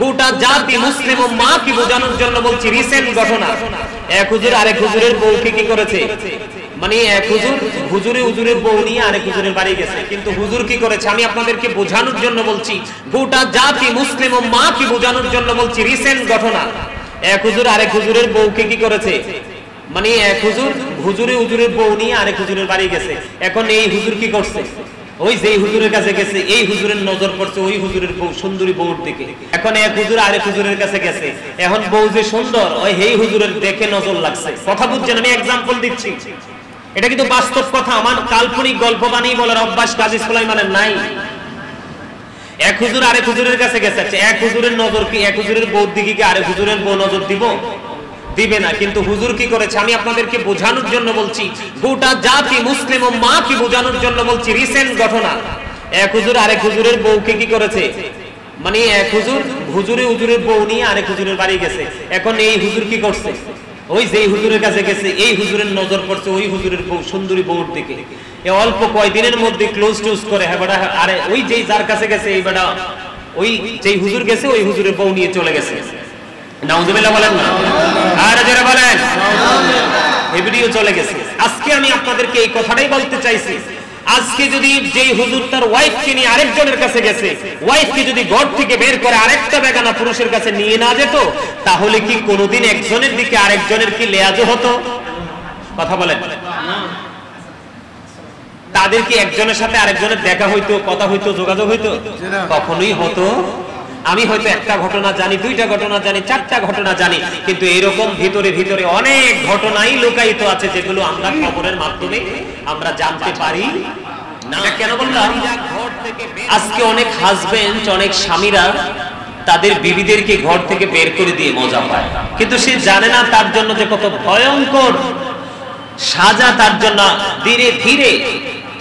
গোটা জাতি মুসলিম উম্মাহকে বোঝানোর জন্য বলছি রিসেন্ট ঘটনা। এক হুজুর আরেক হুজুরের বউকে কি করেছে, মানে এক হুজুরের বউ নিয়ে আরেক হুজুরের বাড়ি গেছে, কিন্তু হুজুর কি করেছে আমি আপনাদেরকে বোঝানোর জন্য বলছি, গোটা জাতি মুসলিম উম্মাহকে বোঝানোর জন্য বলছি রিসেন্ট ঘটনা। এক হুজুর আরেক হুজুরের বউকে কি করেছে, মানে এক হুজুরের বউ নিয়ে আরেক হুজুরের বাড়ি গেছে। এখন এই হুজুর কি করছে, ওই যে হুজুরের কাছে গেছে এই হুজুরের নজর পড়ছে ওই হুজুরের বউ সুন্দরী বউর দিকে। এখন এক হুজুর আরেক হুজুরের কাছে গেছে, এখন বউ যে সুন্দর ওই এই হুজুরের দেখে নজর লাগছে। কথা বুঝছেন? আমি एग्जांपल দিচ্ছি, এটা কিন্তু বাস্তব কথা, আমার কাল্পনিক গল্প বানিয়ে বলার অভ্যাস কাজী সুলাইমানের নাই। এক হুজুর আরেক হুজুরের কাছে গেছে, এক হুজুরের নজর কি এক হুজুরের বউর দিকে কি আরেক হুজুরের বউ নজর দিবে না, কিন্তু হুজুর কি করেছে আমি আপনাদেরকে বোঝানোর জন্য বলছি, গোটা জাতি মুসলিম উম্মাহকে বোঝানোর জন্য বলছি রিসেন্ট ঘটনা। এক হুজুর আরেক হুজুরের বউকে কি করেছে, মানে এক হুজুরের বউ নিয়ে আরেক হুজুরের বাড়ি গেছে। এখন এই হুজুর কি করছে, ওই যে হুজুরের কাছে গেছে এই হুজুরের নজর পড়ছে ওই হুজুরের বউ সুন্দরী বউর দিকে। এই অল্প কয়েকদিনের মধ্যে ক্লোজ টুজ করে হ্যাঁ বেটা, আরে ওই যেই যার কাছে গেছে এই বেটা ওই যেই হুজুর গেছে ওই হুজুরের বউ নিয়ে চলে গেছে। নাউজুবিল্লাহ বলেন না, আর যারা বলেন এই ভিডিও চলে গেছে। আজকে আমি আপনাদেরকে এই কথাটাই বলতে চাইছি, আজকে যদি যেই হুজুর তার ওয়াইফকে নিয়ে আরেকজনের কাছে গেছে, ওয়াইফকে যদি ঘর থেকে বের করে আরেকটা বেগানা পুরুষের কাছে নিয়ে না যেত, তাহলে কি কোনোদিন একজনের দিকে আরেকজনের কি লেয়াজও হতো? কথা বলেন, তাদের কি একজনের সাথে আরেকজনের দেখা হইতো, কথা হইতো, যোগাযোগ হইতো? কখনোই হতো। আমি হয়তো একটা ঘটনা জানি, দুইটা ঘটনা জানি, চারটা ঘটনা জানি, কিন্তু এরকম ভিতরে ভিতরে অনেক ঘটনাই লুকায়িত আছে যেগুলো আমরা খবরের মাধ্যমে আমরা জানতে পারি না। কেন বললাম, আজকে অনেক হাজবেন্ড, অনেক স্বামীরা তাদের বিবিদেরকে ঘর থেকে বের করে দিয়ে মজা পায়, কিন্তু সে জানে না তার জন্য যে কত ভয়ঙ্কর সাজা তার জন্য ধীরে ধীরে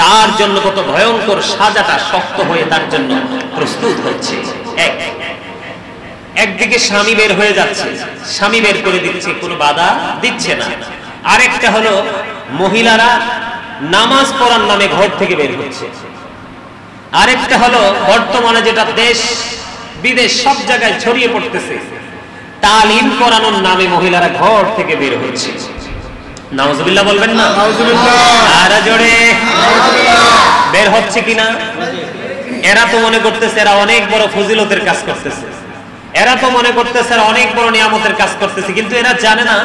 তার জন্য কত ভয়ঙ্কর সাজাটা শক্ত হয়ে তার জন্য প্রস্তুত হচ্ছে। একদিকে স্বামী বের হয়ে যাচ্ছে, স্বামী বের করে দিচ্ছে, কোনো বাধা দিচ্ছে না। আরেকটা হলো মহিলারা নামাজ পড়ার নামে ঘর থেকে বের হচ্ছে। আরেকটা হলো বর্তমানে যেটা দেশ বিদেশ সব জায়গায় ছড়িয়ে পড়তেছে, তালিম করানোর নামে মহিলারা ঘর থেকে বের হচ্ছে। নাউজুবিল্লাহ বলবেন না? আর জোরে বের হচ্ছে কিনা? এরা তো মনে করতেছে এরা অনেক বড় ফজিলতের কাজ করতেছে, এরা তো মনে করতেছে এরা অনেক বড় নিয়ামতের কাজ করতেছে, কিন্তু এরা জানে না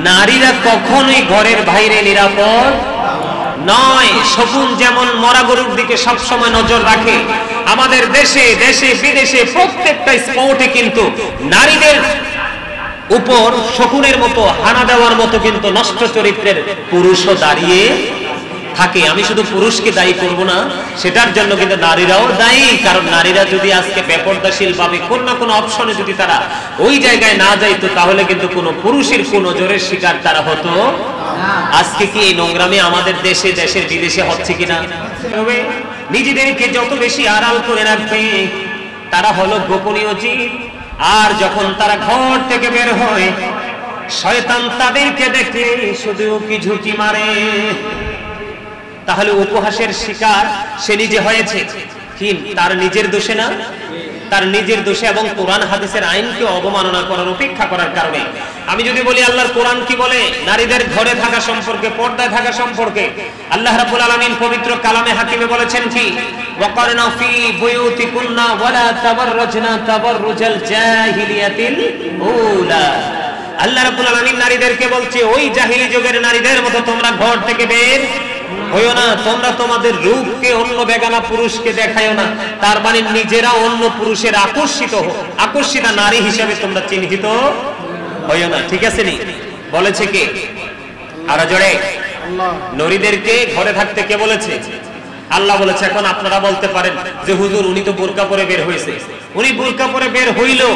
নারীরা কখনোই ঘরের বাইরে নিরাপদ নয়। শকুন যেমন মরা গরুর দিকে সব সময় নজর রাখে, আমাদের দেশে দেশে বিদেশে প্রত্যেকটা স্পটে কিন্তু নারীদের উপর শকুনের মতো হানা দেওয়ার মতো কিন্তু নষ্ট চরিত্রের পুরুষও দাঁড়িয়ে থাকে। আমি শুধু পুরুষকে দায়ী করব না, সেটার জন্য কিন্তু নারীরাও দায়ী। কারণ নারীরা যদি আজকে বেপরদাশীল ভাবে কোন না কোন অপশনে যদি তারা ওই জায়গায় না যাইতো, তাহলে কিন্তু কোনো পুরুষের কোন নজরের শিকার তারা হতো। আজকে কি এই নোংরামি আমাদের দেশে দেশের বিদেশে হচ্ছে কিনা? নিজেদেরকে যত বেশি আড়াল করে রাখবে তারা হলো গোপনীয় জীব, আর যখন তারা ঘর থেকে বের হয় শয়তান তাদেরকে দেখলে শুধু কি ঝুঁকি মারে। তাহলে উপহাসের শিকার সে নিজে হয়েছে, কি তার নিজের দোষে না? তার নিজের দোষে এবং কোরআন হাদিসের আইনকে অবমাননা করার উপেক্ষা করার কারণে। আমি যদি বলি আল্লাহর কোরআন কি বলে নারীদের ঘরে থাকা সম্পর্কে, পর্দায় থাকা সম্পর্কে, আল্লাহ রাব্বুল আলামিন পবিত্র কালামে হাকিমে বলেছেন কি, ওয়াকারনা ফি বুয়ুতিকুন্না ওয়ালা তাবাররাজনা তাবাররুজাল জাহিলিয়াতিল উলা। আল্লাহ রাব্বুল আলামিন নারীদেরকে বলছে ওই জাহিলি যুগের নারীদের মতো তোমরা ঘর থেকে বের হইও না, তোমরা তোমাদের রূপকে অন্য বেগানা পুরুষকে দেখায়ও না, তার মানে নিজেরা অন্য পুরুষের আকর্ষিতা নারী হিসেবে তোমরা চিহ্নিত হইও না। ঠিক আছে নি? বলেছে কে? আর জোরে নারীদেরকে ঘরে থাকতে কে বলেছে? আল্লাহ বলেছে। এখন আপনারা বলতে পারেন যে হুজুর উনি তো বোরকা পরে বের হয়েছে, উনি বোরকা পরে বের হইলো,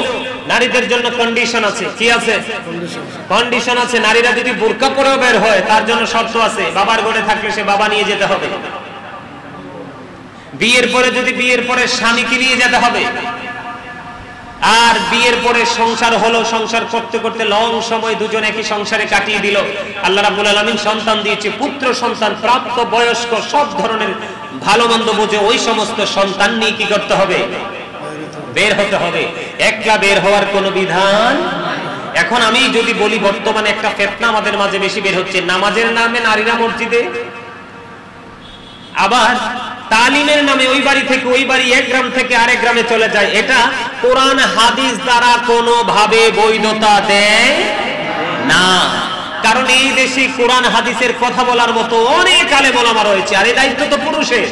নারীদের জন্য কন্ডিশন আছে। কি আছে? কন্ডিশন আছে। নারীরা যদি বোরকা পরেও বের হয় তার জন্য শর্ত আছে, বাবার ঘরে থাকলে সে বাবা নিয়ে যেতে হবে, বিয়ের পরে যদি বিয়ের পরে স্বামীকে নিয়ে যেতে হবে, আর বিয়ের পরে সংসার হলো, সংসার করতে করতে লং সময় দুজন একই সংসারে কাটিয়ে দিল, আল্লাহ রাব্বুল আলামিন সন্তান দিয়েছে, পুত্র সন্তান, প্রাপ্ত বয়স্ক, সব ধরনের ভালো মন্দ বুঝে ওই সমস্ত সন্তান নিয়ে কি করতে হবে? বের হতে হবে, একলা বের হওয়ার কোনো বিধান। এখন আমি যদি বলি বর্তমানে একটা ফিতনা আমাদের মাঝে বেশি বের হচ্ছে, নামাজের নামে নারীরা মসজিদে, আবার তালিমের নামে ওই বাড়ি থেকে ওই বাড়ি, এক গ্রাম থেকে আরেক গ্রামে চলে যায়। এটা কোরআন হাদিস দ্বারা কোনোভাবে বৈধতা দেয় না, কারণ এই দেশে কোরআন হাদিসের কথা বলার মতো অনেক আলেম ওলামা রয়েছে, আর এই দায়িত্ব তো পুরুষের।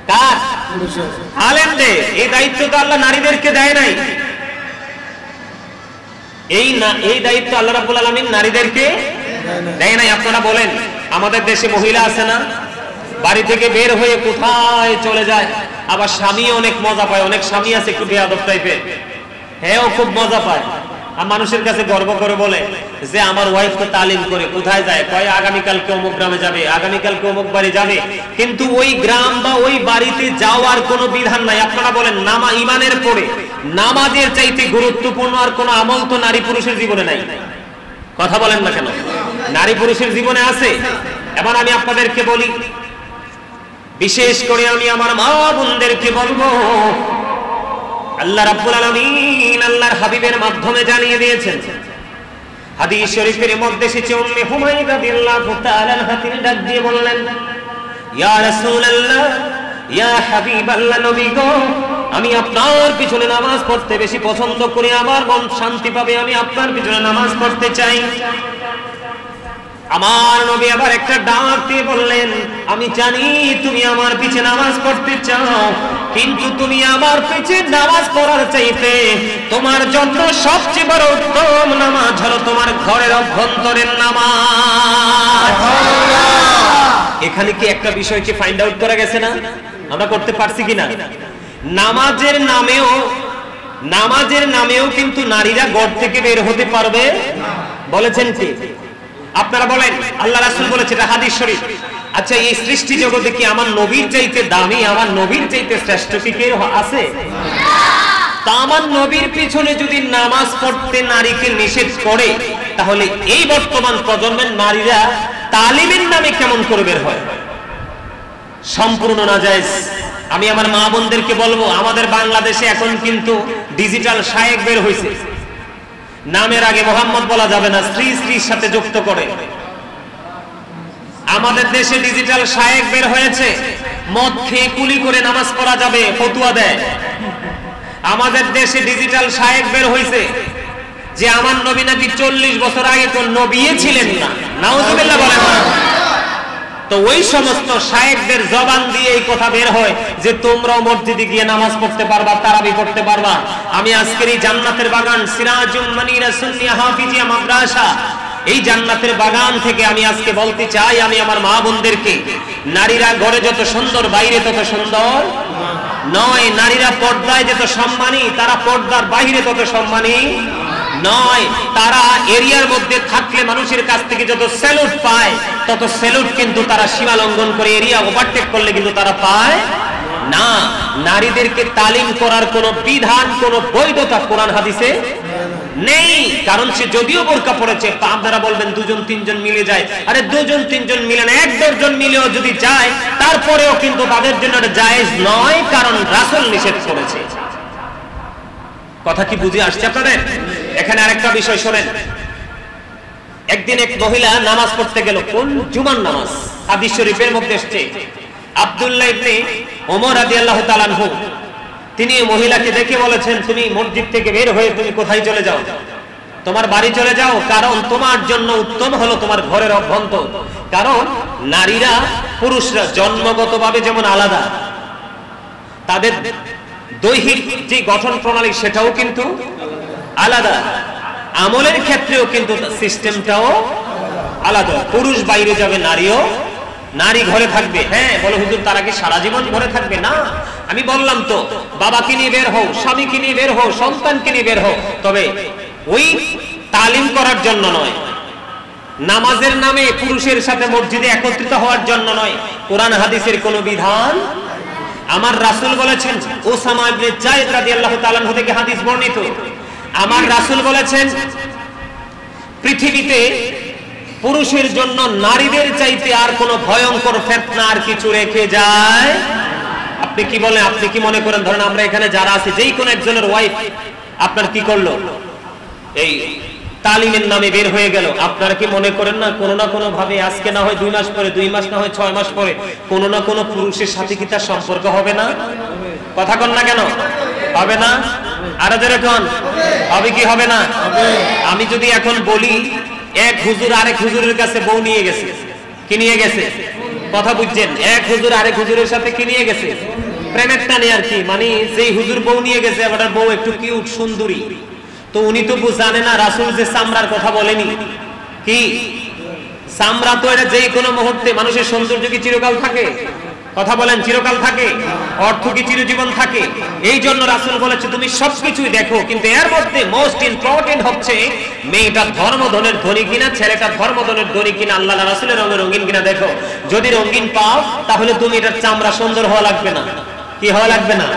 কার? আলেমদের। এই দায়িত্ব তো আল্লাহ নারীদেরকে দেয় নাই। এই দায়িত্ব আল্লাহ রাব্বুল আলামিন নারীদেরকে দেয় নাই। আপনারা বলেন, আমাদের দেশে মহিলা আছে না, বাড়ি থেকে বের হয়ে কোথায় চলে যায়, আবার স্বামী অনেক মজা পায়। অনেক স্বামী আছে একটু বেয়াদব টাইপের, হ্যাঁ ও খুব মজা পায়, আর মানুষের কাছে গর্ব করে বলে যে আমার ওয়াইফ তো তালিম করে। কোথায় যায়? কয় আগামীকালকে অমুক গ্রামে যাবে, আগামীকালকে অমুক বাড়ি যাবে, কিন্তু ওই গ্রাম বা ওই বাড়িতে যাওয়ার কোনো বিধান নাই। আপনারা বলেন, ইমানের পরে নামাজের চাইতে গুরুত্বপূর্ণ আর কোনো আমল তো নারী পুরুষের জীবনে নাই। কথা বলেন না কেন? নারী পুরুষের জীবনে আছে। এবার আমি আপনাদেরকে বলি, বিশেষ করে আমি আমার মা বোনদেরকে বলবো, আল্লাহ রাব্বুল আলামিন আল্লাহর হাবিবের মাধ্যমে জানিয়ে দিয়েছেন। হাদিস শরীফের মধ্যে এসেছে, উম্মে হুমায়রা রাদিয়াল্লাহু তাআলা আনহা তিনি ডাক দিয়ে বললেন, ইয়া রাসূলুল্লাহ, ইয়া হাবিবাল্লাহ, নবী গো, আমি আপনার পিছনে নামাজ পড়তে বেশি পছন্দ করি, আমার মন শান্তি পাবে, আমি আপনার পিছনে নামাজ পড়তে চাই। আমার নবী আবার একটা ডাক দিয়ে বললেন, আমি জানি তুমি আমার পিছে নামাজ পড়তে চাও, কিন্তু তুমি আমার পিছে নামাজ পড়ার চাইতে তোমার জন্য সবচেয়ে বড় উত্তম নামাজ হলো তোমার ঘরের অভ্যন্তরের নামাজ। এখানে কি একটা বিষয়কে ফাইন্ড আউট করা গেছে না? আমরা করতে পারছি কিনা? নামাজের নামেও কিন্তু নারীরা ঘর থেকে বের হতে পারবে বলেছেন কি? আপনারা বলেন, আল্লাহ রাসূল বলেছে, এটা হাদিস শরীফ। আচ্ছা, এই সৃষ্টি জগতে কি আমার নবীর চাইতে দামি, আমার নবীর চাইতে শ্রেষ্ঠ কি কেউ আছে? তা আমার নবীর পিছনে যদি নামাজ পড়তে নারীকে নিষেধ করে, তাহলে এই বর্তমান প্রজন্মের নারীরা তালিমের নামে কেমন করে বের হয়? সম্পূর্ণ নাজায়েজ। আমি আমার মা বোনদেরকে বলবো, আমাদের বাংলাদেশে এখন কিন্তু ডিজিটাল শায়েখ বের হয়েছে। নামের আগে মোহাম্মদ বলা যাবে না, স্ত্রীর সাথে যুক্ত করে। আমাদের দেশে ডিজিটাল শায়েখ বের হয়েছে, মদ খেয়ে কুলি করে নামাজ পড়া যাবে, ফতোয়া দেয়। আমাদের দেশে ডিজিটাল শায়েখ বের হয়েছে যে আমার নবী নাকি 40 বছর আগে তো নবী ছিলেন না, নাউজুবিল্লাহ বলেন না। তো ওই সমস্ত শায়েখদের জবান দিয়ে এই কথা বের হয় যে তোমরাও মসজিদে গিয়ে নামাজ পড়তে পারবা, তারাবি পড়তে পারবা। আমি আজকের এই জান্নাতের বাগান সিরাজুল মুনিরা সুন্নিয়া হাফিজিয়া মাদ্রাসা, এই জান্নাতের বাগান থেকে আমি আজকে বলতে চাই, আমি আমার মা বোনদেরকে, নারীরা ঘরে যত সুন্দর বাইরে তত সুন্দর নয়। নারীরা পর্দায় যত সম্মানী, তারা পর্দার বাইরে তত সম্মানী নয়। তারা এরিয়ার মধ্যে থাকলে মানুষের কাছ থেকে যত স্যালুট পায়, তত স্যালুট কিন্তু তারা সীমা লঙ্ঘন করে এরিয়া ওভারটেক করলে কিন্তু তারা পায় না। নারীদেরকে তালিম করার কোনো বিধান, কোনো বৈধতা কোরআন হাদিসে নেই। কারণ সে যদিও বোরকা পড়েছে, আপনারা বলবেন 2-3 মিলে যায়। আরে 2-3 মিলে না, 1-2 মিলেও যদি যায়, তারপরেও কিন্তু তাদের জন্য এটা জায়েজ নয়, কারণ রাসূল নিষেধ করেছে। কথা কি বুঝে আসছে আপনাদের? এখানে আরেকটা বিষয় শোনেন। একদিন এক মহিলা নামাজ পড়তে গেল, কোন জুমার নামাজ, হাদিস শরীফের মধ্যে এসেছে। আব্দুল্লাহ ইবনে ওমর রাদিয়াল্লাহু তাআলা আনহু তিনি মহিলাকে দেখে বলেছেন, তুমি মসজিদ থেকে বের হয়ে তুমি কোথায় চলে যাও? তোমার বাড়ি চলে যাও, কারণ তোমার জন্য উত্তম হলো তোমার ঘরের অভ্যন্তর। কারণ নারীরা পুরুষরা জন্মগতভাবে যেমন আলাদা, তাদের দৈহিক যে গঠন প্রণালী সেটাও কিন্তু আলাদা, আমলের ক্ষেত্রেও কিন্তু সিস্টেমটাও আলাদা। পুরুষ বাইরে যাবে, নারী ঘরে থাকবে। হ্যাঁ, বলে হুজুর তারা কি সারা জীবন ঘরে থাকবে? না, আমি বললাম তো, বাবাকে নিয়ে বের হও, স্বামীকে নিয়ে বের হও, সন্তানকে নিয়ে বের হও, তবে ওই তালিম করার জন্য নয়, নামাজের নামে পুরুষের সাথে মসজিদে একত্রিত হওয়ার জন্য নয়। কোরআন হাদিসের কোনো বিধান। আমার রাসূল বলেছেন, ওসামা ইবনে যায়েদ রাদিয়াল্লাহু তাআলা আনহু থেকে হাদিস বর্ণিত, আমার রাসূল বলেছেন, পৃথিবীতে পুরুষের জন্য নারীদের চাইতে আর কোনো ভয়ঙ্কর ফিতনা আর কিছু রেখে যায়। আপনি কি বলেন, আপনি কি মনে করেন ধরেন আমরা এখানে যারা আছি যেই কোন একজনের ওয়াইফ আপনার কি করলো, এই তালিমের নামে বের হয়ে গেল, আপনারা কি মনে করেন না কোনো না কোনো ভাবে আজকে না হয় 2 মাস পরে, 2 মাস না হয় 6 মাস পরে কোনো না কোনো পুরুষের সাথে কি তার সম্পর্ক হবে না? কথা কন না কেন? হবে না? আরো জোরে কোন হবে কি হবে না? আমি যদি এখন বলি এক হুজুর আরেক হুজুরের কাছে বউ নিয়ে গেছে, কি নিয়ে গেছে? কথা বুঝছেন? এক হুজুর আরেক হুজুরের সাথে কি নিয়ে গেছে? প্রেমের টানে আর কি, মানে যেই হুজুর বউ নিয়ে গেছে আবার বউ একটু কিউট সুন্দরী, তো উনি তো জানে না রাসূল যে চামড়ার কথা বলেনি, কি চামড়া তো এটা যে কোনো মুহূর্তে, মানুষের সৌন্দর্য কি চিরকাল থাকে? কথা বলেন, চিরকাল থাকে? অর্থ কি চিরজীবন থাকে? এই জন্য রাসূল বলেছে তুমি সবকিছুই দেখো, কিন্তু এর মধ্যে মোস্ট ইম্পর্টেন্ট হচ্ছে মেয়েটা ধর্মধনের ধনী কিনা, ছেলেটা ধর্মধনের ধনী কিনা, আল্লাহ রাসূলের রঙে রঙিন কিনা দেখো। যদি রঙিন পাও তাহলে তুমি এটার চামড়া সুন্দর হওয়া লাগবে না, কি হওয়া লাগবে না,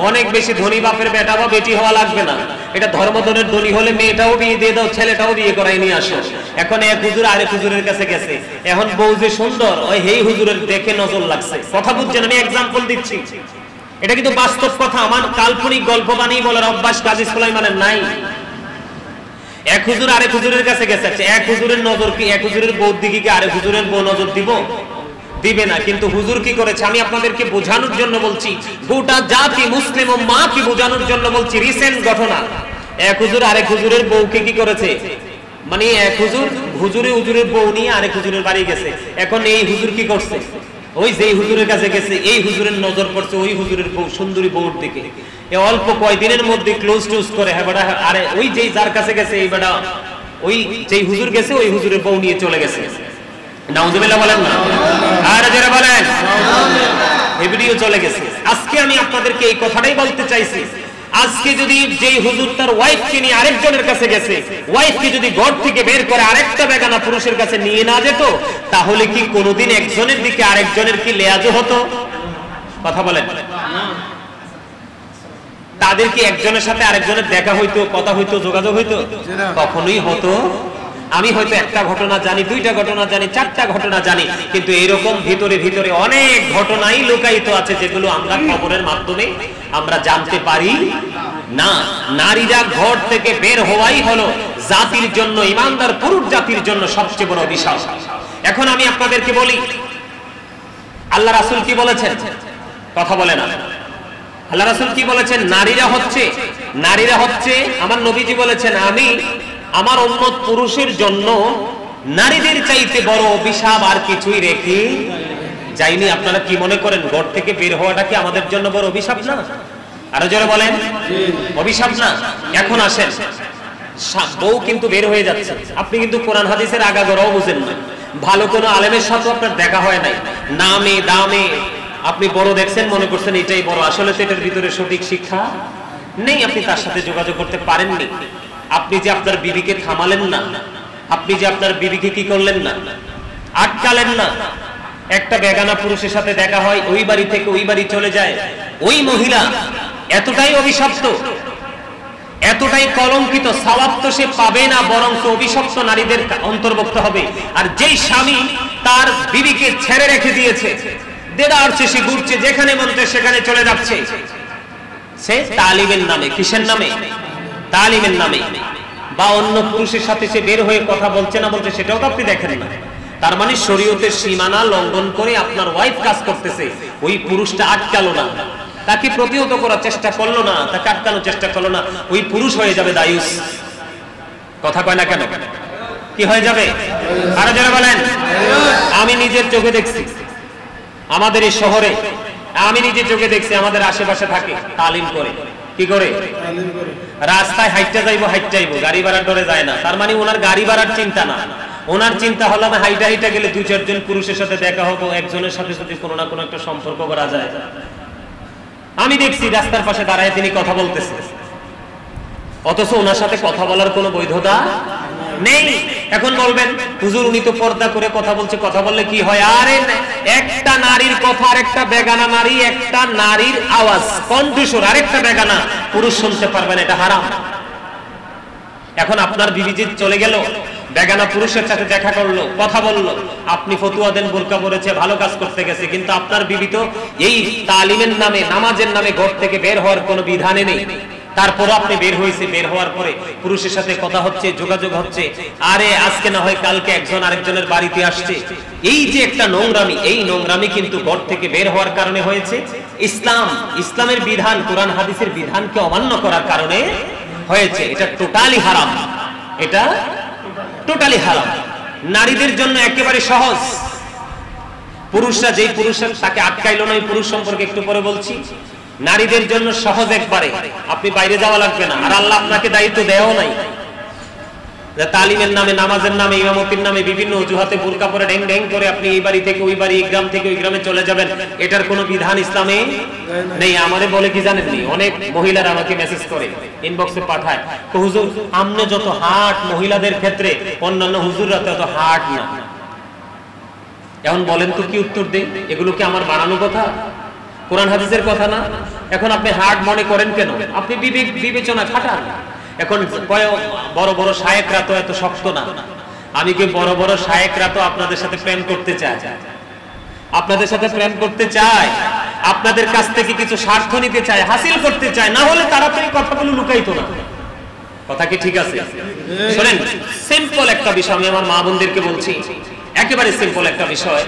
অনেক বেশি ধনী বাপের বেটা বা বেটি হওয়া লাগবে না, এটা ধর্মধনের ধনী হলে মেয়েটাও বিয়ে দিয়ে দাও, ছেলেটাও বিয়ে করাই নিয়ে আসো। এখন এক হুজুর আরেক হুজুরের কাছে গেছে, এখন বউ যে সুন্দর ওই হেই হুজুরের দেখে নজর লাগছে। কথা বুঝছেন? আমি এক্সাম্পল দিচ্ছি, এটা কিন্তু বাস্তব কথা, আমার কাল্পনিক গল্প বানিয়ে বলার অভ্যাস কাজী সুলাইমানের নাই। এক হুজুর আরেক হুজুরের কাছে গেছে, এক হুজুরের নজর কি এক হুজুরের বউর দিকে কি আরেক হুজুরের বউ নজর দিব? দিবে না। কিন্তু হুজুর কি করেছে আমি আপনাদেরকে বোঝানোর জন্য বলছি, গোটা জাতি মুসলিম ও মা কি বোঝানোর জন্য বলছি। রিসেন্ট ঘটনা, এক হুজুর আরেক হুজুরের বউকে কি করেছে, মানে এক হুজুর হুজুরের বউ নিয়ে আরেক হুজুরের বাড়ি গেছে। এখন এই হুজুর কি করছে, ওই যেই হুজুরের কাছে গেছে এই হুজুরের নজর পড়ছে ওই হুজুরের বউ সুন্দরী বউর দিকে। এই অল্প কয়দিনের মধ্যে ক্লোজ টুজ করে, হ্যাঁ বেটা, আরে ওই যেই যার কাছে গেছে এই বেটা ওই যেই হুজুর গেছে ওই হুজুরের বউ নিয়ে চলে গেছে। নাউজুবিল্লাহ বলেন না, আর যারা বলেন এই ভিডিও চলে গেছে। আজকে আমি আপনাদেরকে এই কথাটাই বলতে চাইছি, আজকে যদি যেই হুজুর তার ওয়াইফকে নিয়ে আরেকজনের কাছে গেছে, ওয়াইফকে যদি ঘর থেকে বের করে আরেকটা বেগানা পুরুষের কাছে নিয়ে না যেত, তাহলে কি কোনোদিন একজনের দিকে আরেকজনের কি লেয়াজো হতো? কথা বলেন, তাদের কি একজনের সাথে আরেকজনের দেখা হইতো, কথা হইতো, যোগাযোগ হইতো? কখনোই হতো। আমি হয়তো একটা ঘটনা জানি, 2টা ঘটনা জানি, 4টা ঘটনা জানি, কিন্তু এরকম ভিতরে ভিতরে অনেক ঘটনাই লুকায়িত আছে যেগুলো আমরা খবরের মাধ্যমে আমরা জানতে পারি না। নারীরা ঘর থেকে বের হওয়াই হলো জাতির জন্য, ইমানদার পুরুষ জাতির জন্য সবচেয়ে বড় অভিশাপ। এখন আমি আপনাদেরকে বলি আল্লাহ রাসূল কি বলেছেন? কথা বলে না। আল্লাহ রাসূল কি বলেছেন? নারীরা হচ্ছে আমার নবীজি বলেছেন আমি আমার উম্মত পুরুষের জন্য নারীদের চাইতে বড় অভিশাপ আর কিছুই রেখে যাইনি। আপনারা কি মনে করেন ঘর থেকে বের হওয়াটা কি আমাদের জন্য বড় অভিশাপ না? আরো জোরে বলেন, অভিশাপ না? এখন আসেন, বউ কিন্তু বের হয়ে যাচ্ছে, আপনি কিন্তু কোরআন হাদিসের আগাগোড়াও বুঝেন না, ভালো কোনো আলেমের সাথে আপনার দেখা হয় নাই, নামে দামে আপনি বড় দেখছেন, মনে করছেন এটাই বড়, আসলে তো এটার ভিতরে সঠিক শিক্ষা নেই, আপনি তার সাথে যোগাযোগ করতে পারেননি। আপনি যে আপনার বিবিকে থামালেন না, আপনি যে আপনার বিবিকে কি করলেন না, আটকালেন না। একটা বেগানা পুরুষের সাথে দেখা হয়, ওই বাড়ি থেকে ওই বাড়ি চলে যায়, ওই মহিলা এতটাই অভিশপ্ত, এতটাই কলঙ্কিত, সওয়াব তো সে পাবে না, বরং অভিশপ্ত নারীদের অন্তর্ভুক্ত হবে। আর যেই স্বামী তার বিবিকে ছেড়ে রেখে দিয়েছে, দেদার শেষে ঘুরছে, যেখানে মন চায় সেখানে চলে যাচ্ছে, সে তালিমের নামে, কিসের নামে? তালিমের নামে, বা অন্য পুরুষের সাথে সে বের হয়ে কথা বলছে না বলছে সেটাও তো আপনি দেখেন না। তার মানে শরীয়তের সীমানা লঙ্ঘন করে আপনার ওয়াইফ কাজ করতেছে, ওই পুরুষটা আটকালো না, তাকে প্রতিহত করার চেষ্টা করলো না, তাকে আটকানোর চেষ্টা করলো না, ওই পুরুষ হয়ে যাবে দায়ুস। কথা কয় না কেন? কি হয়ে যাবে? আরো যারা বলেন, আমি নিজের চোখে দেখছি আমাদের এই শহরে, আমি নিজের চোখে দেখছি আমাদের আশেপাশে থাকে, তালিম করে, কি করে? রাস্তায় হাইটটা যাইবো, গাড়ি ভাড়ার ডরে যায় না। তার মানে ওনার গাড়ি ভাড়ার চিন্তা না, ওনার চিন্তা হলো আমি হাইটা গেলে 2-4 জন পুরুষের সাথে দেখা হবো, একজনের সাথে যদি কোনো না কোনো একটা সম্পর্ক করা যায়। আমি দেখছি রাস্তার পাশে দাঁড়ায় তিনি কথা বলতেছে, অথচ ওনার সাথে কথা বলার কোনো বৈধতা নেই। এখন বলবেন হুজুর উনি তো পর্দা করে কথা বলছে, কথা বললে কি হয়? আরে একটা নারীর কথা আর একটা বেগানা নারী, একটা নারীর আওয়াজ কণ্ঠস্বর আরেকটা বেগানা পুরুষ শুনতে পারবেন, এটা হারাম। এখন আপনার বিবি যে চলে গেল, বেগানা পুরুষের সাথে দেখা করলো, কথা বললো, আপনি ফতুয়া দেন বোরকা পরেছে, ভালো কাজ করতে গেছে, কিন্তু আপনার বিবি তো এই তালিমের নামে, নামাজের নামে ঘর থেকে বের হওয়ার কোনো বিধানে নেই। তারপর আপনি বের হয়েছে, বের হওয়ার পরে পুরুষের সাথে কথা হচ্ছে, যোগাযোগ হচ্ছে, আরে আজকে না হয় কালকে একজন আরেকজনের বাড়িতে আসছে। এই যে একটা নোংরামি, এই নোংরামি কিন্তু ঘর থেকে বের হওয়ার কারণে হয়েছে। ইসলামের বিধান, কোরআন হাদিসের বিধানকে অমান্য করার কারণে হয়েছে। এটা টোটালি হারাম, এটা টোটালি হারাম। নারীদের জন্য একেবারে সহজ। পুরুষরা, যেই পুরুষের তাকে আটকাইলো না, এই পুরুষ সম্পর্কে একটু পরে বলছি। নারীদের জন্য সহজ একবারে, আপনি বাইরে যাওয়া লাগবে না। আর আল্লাহ আপনাকে দায়িত্ব দেওয়াও নাই যে তালিমের নামে, নামাজের নামে, ইমামতির নামে বিভিন্ন অজুহাতে বোরকা পরে ঢেং ঢেং করে আপনি এই বাড়ি থেকে ওই বাড়ি, এই গ্রাম থেকে ওই গ্রামে চলে যাবেন। এটার কোনো বিধান ইসলামে নেই। আমারে বলে কি জানেননি, অনেক মহিলারা আমাকে মেসেজ করে, ইনবক্সে পাঠায়, হুজুর আমনে যত হাট মহিলাদের ক্ষেত্রে, অন্যান্য হুজুররা তত হাট না। এখন বলেন তো কি উত্তর দেই? এগুলো কি আমার বানানো কথা? কোরআন হাদিসের কথা না। এখন আপনি হার্ড মনে করেন কেন? আপনি বিবেচনা খাটান। এখন বড় বড় শায়েখরা তো এত শক্ত না। আমি কি বড় বড় শায়েখরা তো আপনাদের সাথে প্রেম করতে চাই, আপনাদের সাথে প্রেম করতে চায়, আপনাদের কাছ থেকে কিছু স্বার্থ নিতে চায়, হাসিল করতে চায়, না হলে তাড়াতাড়ি কথাগুলো লুকাইতো না। কথা কি ঠিক আছে? শুনেন, সিম্পল একটা বিষয় আমি আমার মা বোনদেরকে বলছি, একেবারে সিম্পল একটা বিষয়।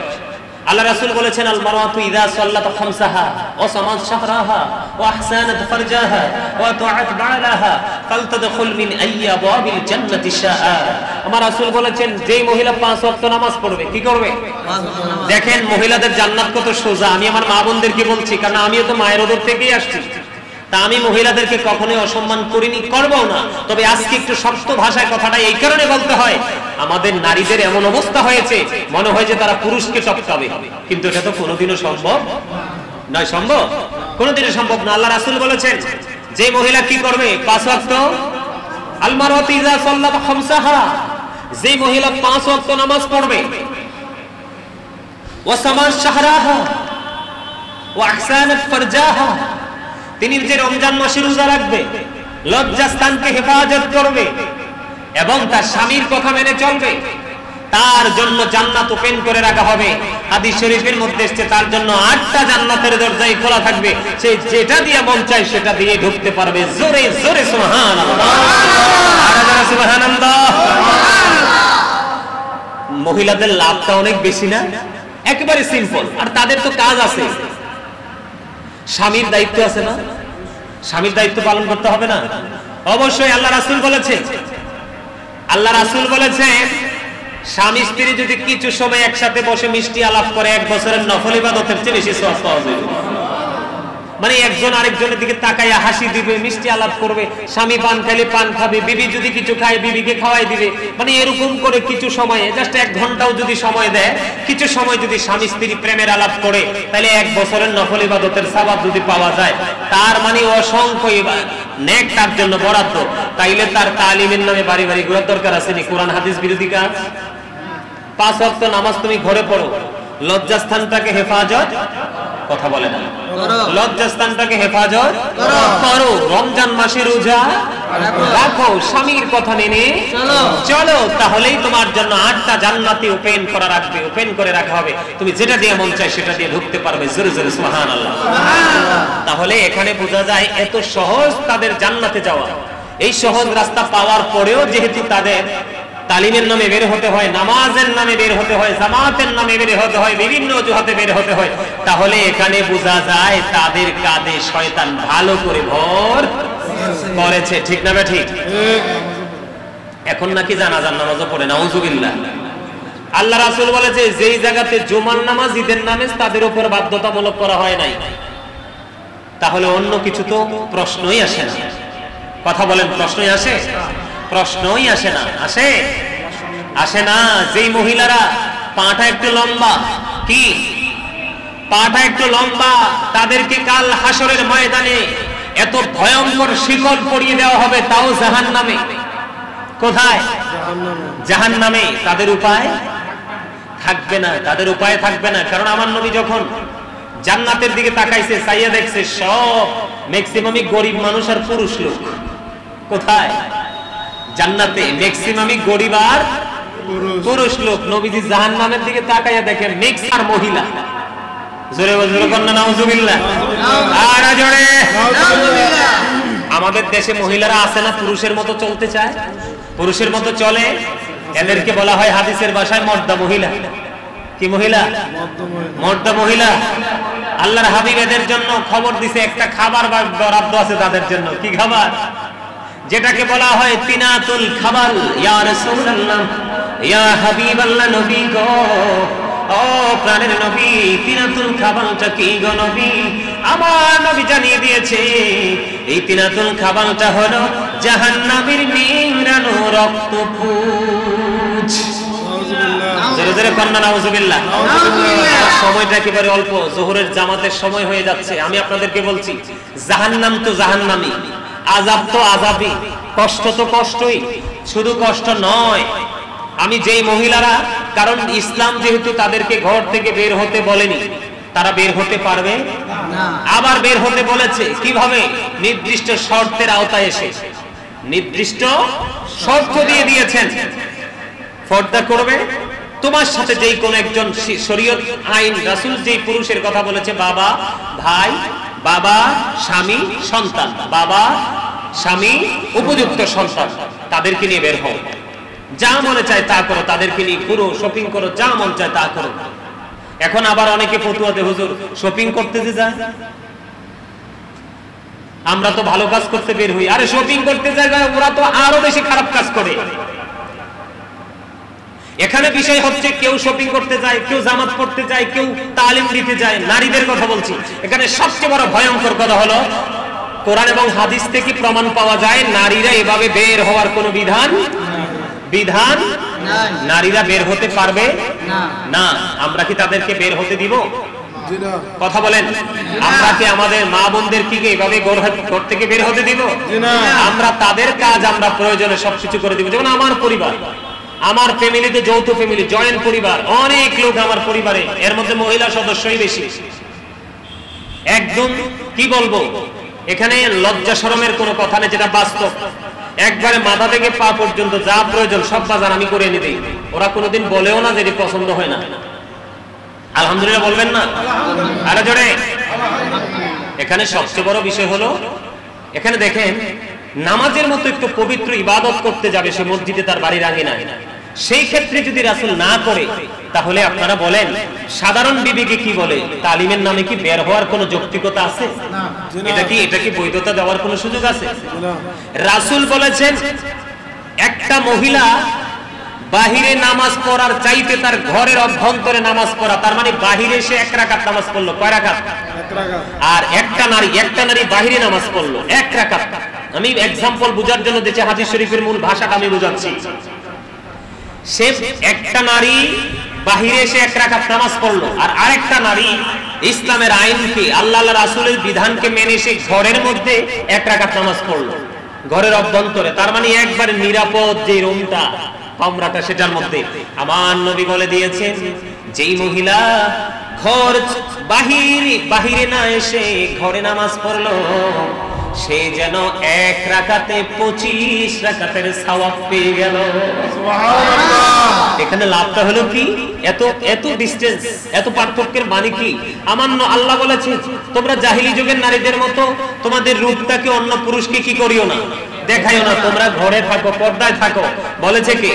আল্লাহ রাসূল বলেছেন, আল মারাতু ইযা সাল্লাত খামসাহা ওয়া সামাত শাহরাহা ওয়া আহসানাত ফারজাহা ওয়া তুআত বালাহা ফালতাদখুল মিন আইয়া বাবিল জান্নাতি শাআ। আমার রাসূল বলেছেন, যেই মহিলা 5 ওয়াক্ত নামাজ পড়বে, কি করবে? দেখেন মহিলাদের জান্নাত কত সোজা। আমি আমার মা বোনদেরকে বলছি, কারণ আমিও তো মায়ের ওদর থেকেই আসছি। তা আমি মহিলাদেরকে কখনোই অসম্মান করিনি, করবো না। তবে আজকে একটু শক্ত ভাষায় কথাটা এই কারণে বলতে হয়, আমাদের নারীদের এমন অবস্থা হয়েছে, মনে হয় যে তারা পুরুষকে টপকাবে, কিন্তু এটা তো কোনোদিনও সম্ভব নয়। সম্ভব? কোনোদিনও সম্ভব না। আল্লাহ রাসূল বলেছেন, যে মহিলা কি করবে? 5 ওয়াক্ত, আল মারাতু ইযা সাল্লাত খামসাহা, যে মহিলা 5 ওয়াক্ত নামাজ পড়বে, ওয়া সামাত শাহরাহা ওয়া আহসানাত ফারজাহা, তিনি যে রমজান মাসে রোজা রাখবে, লজ্জাস্থানকে হেফাজত করবে এবং তার স্বামীর কথা মেনে চলবে, তার জন্য জান্নাত ওপেন করে রাখা হবে। হাদিস শরীফের মধ্যে এসেছে, তার জন্য 8টা জান্নাতের দরজাই খোলা থাকবে, সে যেটা দিয়ে মন চায় সেটা দিয়ে ঢুকতে পারবে। জোরে জোরে সুবহানাল্লাহ, আর যারা সুবহানাল্লাহ। মহিলাদের লাভটা অনেক বেশি না? একেবারে সিম্পল। আর তাদের তো কাজ আছে, স্বামীর দায়িত্ব আছে না? স্বামীর দায়িত্ব পালন করতে হবে না? অবশ্যই। আল্লাহ রাসূল বলেছেন, আল্লাহ রাসূল বলেছেন, স্বামী স্ত্রী যদি কিছু সময় একসাথে বসে মিষ্টি আলাপ করে, 1 বছরের নফল ইবাদতের চেয়ে বেশি সওয়াব পাওয়া যাবে। মানে একজন আরেকজনের দিকে তাকাইয়া হাসি দিবে, মিষ্টি আলাপ করবে, স্বামী পান খাইলে পান খাবে, বিবি যদি কিছু খায় বিবিকে খাওয়াই দিবে। মানে এরকম করে কিছু সময়ে, জাস্ট 1 ঘন্টাও যদি সময় দেয়, কিছু সময় যদি স্বামী স্ত্রী প্রেমের আলাপ করে, তাহলে 1 বছরের নফল ইবাদতের সওয়াব যদি পাওয়া যায়, তার মানে অসংখ্য নেক তার জন্য বরাদ্দ। তাইলে তার তালিমের নামে বাড়ি বাড়ি ঘোরার দরকার আছে নি? কোরআন হাদিস বিরোধী কাজ। 5 ওয়াক্ত নামাজ তুমি ঘরে পড়ো, লজ্জাস্থানটাকে হেফাজত, কথা বলে না, লজ্জাস্থানটাকে হেফাজত করো, রমজান মাসে রোজা রাখো, স্বামীর কথা মেনে চলো, তাহলেই তোমার জন্য 8টা জান্নাতি ওপেন করে রাখা হবে। তুমি যেটা দিয়ে মন চায় সেটা দিয়ে ঢুকতে পারবে। জোরে জোরে সুবহানাল্লাহ। তাহলে এখানে বোঝা যায় এত সহজ তাদের জান্নাতে যাওয়া। এই সহজ রাস্তা পাওয়ার পরেও যেহেতু তাদের তালিমের নামে বের হতে হয়, নামাজের নামে বের হতে হয়, জামাতের নামে বের হতে হয়, বিভিন্ন অজুহাতে বের হতে হয়, তাহলে এখানে বোঝা যায় তাদের কাঁধে শয়তান ভালো করে ভর করেছে। ঠিক না? ঠিক। এখন নাকি জানাজার নামাজও পড়ে, নাউজুবিল্লাহ। আল্লাহ রাসূল বলেছে, যেই জায়গাতে জুমার নামাজ, ঈদের নামাজ তাদের উপর বাধ্যতামূলক করা হয় নাই, তাহলে অন্য কিছু তো প্রশ্নই আসে না। কথা বলেন, প্রশ্নই আসে? প্রশ্নই আসে না। আসে না। যেই মহিলারা পাটা একটু লম্বা, কি পাটা একটু লম্বা, তাদেরকে কাল হাসরের ময়দানে এত ভয়ঙ্কর শিকল পরিয়ে দেওয়া হবে, তাও জাহান্নামে। কোথায়? জাহান্নামে। তাদের উপায় থাকবে না, তাদের উপায় থাকবে না। কারণ আমার নবী যখন জান্নাতের দিকে তাকাইছে, চাইয়া দেখছে সব ম্যাক্সিমামই গরিব মানুষ আর পুরুষ লোক। কোথায়? জান্নাতে ম্যাক্সিমামই গরিব আর পুরুষ লোক। নবীজি জাহান্নামের দিকে তাকাইয়া দেখেন মিক্স আর মহিলা। জোরে বলুন কন্না নাউজুবিল্লাহ। আর জোরে নাউজুবিল্লাহ। আমাদের দেশে মহিলারা আছে না পুরুষের মতো চলতে চায়, পুরুষের মতো চলে, এদেরকে বলা হয় হাদিসের ভাষায় মর্দা মহিলা। কি মহিলা? মর্দা মহিলা। আল্লাহর হাবিব এদের জন্য খবর দিছে একটা খাবার বরাদ্দ আছে তাদের জন্য। কি খাবার? যেটাকে বলা হয় তিনাতুল খাবাল। ইয়া রাসূলুল্লাহ, ইয়া হাবিবাল্লাহ, নবী গো, ও প্রাণের নবী, তিনাতুল খাবালটা কি গো নবী? আমার নবী জানিয়ে দিয়েছে এই তিনাতুল খাবালটা হলো জাহান্নামের নিংড়ানো রক্তপুঞ্জ। জোরে জোরে কন্না নাউজুবিল্লাহ। সময়টা একেবারে অল্প, যোহরের জামাতের সময় হয়ে যাচ্ছে। আমি আপনাদেরকে বলছি জাহান্নাম তো জাহান্নামী, আযাব তো আযাবই, কষ্ট তো কষ্টই। শুধু কষ্ট নয়, আমি যেই মহিলারা, কারণ ইসলাম যেহেতু তাদেরকে ঘর থেকে বের হতে বলেনি, তারা বের হতে পারবে না। আবার বের হতে বলেছে কিভাবে? নির্দিষ্ট শর্তের আওতায় এসে নির্দিষ্ট শর্ত দিয়ে দিয়েছেন। পর্দা করবে, তোমার সাথে যেই কোন একজন, শরীয়ত আইন রাসূল যেই পুরুষের কথা বলেছে, বাবা ভাই, বাবা স্বামী সন্তান, বাবা স্বামী উপযুক্ত সন্তান, তাদেরকে নিয়ে বের হও। যা মনে চায় তা করো, তাদেরকে নিয়ে ঘুরো, শপিং করো, যা মন চায় তা করো। এখন আবার অনেকে ফতুয়া দেয়, হুজুর শপিং করতে যে যায়, আমরা তো ভালো কাজ করতে বের হই, আরে শপিং করতে যায় ওরা তো আরো বেশি খারাপ কাজ করে। এখানে বিষয় হচ্ছে কেউ শপিং করতে যায়, কেউ জামাত পড়তে যায়, কেউ তালিম দিতে যায়। নারীদের কথা বলছি। এখানে সবচেয়ে বড় ভয়ঙ্কর কথা হলো কোরআন এবং হাদিস থেকে প্রমাণ পাওয়া যায় নারীরা এভাবে বের হওয়ার কোনো বিধান নারীরা বের হতে পারবে না। আমরা কি তাদেরকে বের হতে দিব? কথা বলেন। আমরা কি আমাদের মা বোনদের কি এভাবে ঘর থেকে বের হতে দিব? আমরা তাদের কাজ আমরা প্রয়োজনে সবকিছু করে দিব। যেমন আমার পরিবার, আমার ফ্যামিলিতে যৌথ ফ্যামিলি, জয়েন্ট পরিবার, অনেক লোক আমার পরিবারে, এর মধ্যে মহিলা সদস্যই বেশি। একদম কি বলবো, এখানে লজ্জা শরমের কোনো কথা নেই, যেটা বাস্তব। একবারে মাথা থেকে পা পর্যন্ত যা প্রয়োজন সব বাজার আমি করে এনে দিই। ওরা কোনোদিন বলেও না যে এটি পছন্দ হয় না। আলহামদুলিল্লাহ বলবেন না? আরে জোরে। এখানে সবচেয়ে বড় বিষয় হলো, এখানে দেখেন নামাজের মতো একটু পবিত্র ইবাদত করতে যাবে সে মসজিদে, তার বাড়ির আঙিনায়, সেই ক্ষেত্রে যদি রাসূল না করে, তাহলে আপনারা বলেন সাধারণ বিবেকে কি বলে? তালিমের নামে কি বের হওয়ার কোনো যৌক্তিকতা আছে? এটা কি বৈধতা দেওয়ার কোনো সুযোগ আছে? রাসূল বলেছেন একটা মহিলা বাহিরে নামাজ পড়ার চাইতে তার ঘরের অভ্যন্তরে নামাজ পড়া, তার মানে বাহিরে এসে 1 রাকাত নামাজ পড়লো, কয় রাকাত? 1 রাকাত। আর একটা নারী বাহিরে নামাজ পড়লো 1 রাকাত। আমি एग्जांपल বোঝার জন্য দিয়েছি, হাদিস শরীফের মূল ভাষাটা আমি বোঝাচ্ছি। সে একটা নারী বাহিরে এসে 1 রাকাত নামাজ পড়লো, আর আরেকটা নারী ইসলামের আইনকে, আল্লাহর রাসূলের বিধানকে মেনে সে ঘরের মধ্যে 1 রাকাত নামাজ পড়লো, ঘরের অভ্যন্তরে। তার মানে একবারে নিরাপদ যে রুমটা, কামরাটা, সেটার মধ্যে। আমার নবী বলে দিয়েছেন যেই মহিলা ঘর বাহিরে না এসে ঘরে নামাজ পড়লো, সে যেন 1 রাকাতে 25 রাকাতের সওয়াব পেয়ে গেল। সুবহানাল্লাহ। এখানে লাভটা হলো কি? এত ডিসটেন্স, এত পার্থক্যের মানে কি? আমার আল্লাহ বলেছে তোমরা জাহিলি যুগের নারীদের মতো তোমাদের রূপটাকে অন্য পুরুষকে কি করিও না, দেখাইও না, তোমরা ঘরে থাকো, পর্দায় থাকো। বলেছে কে?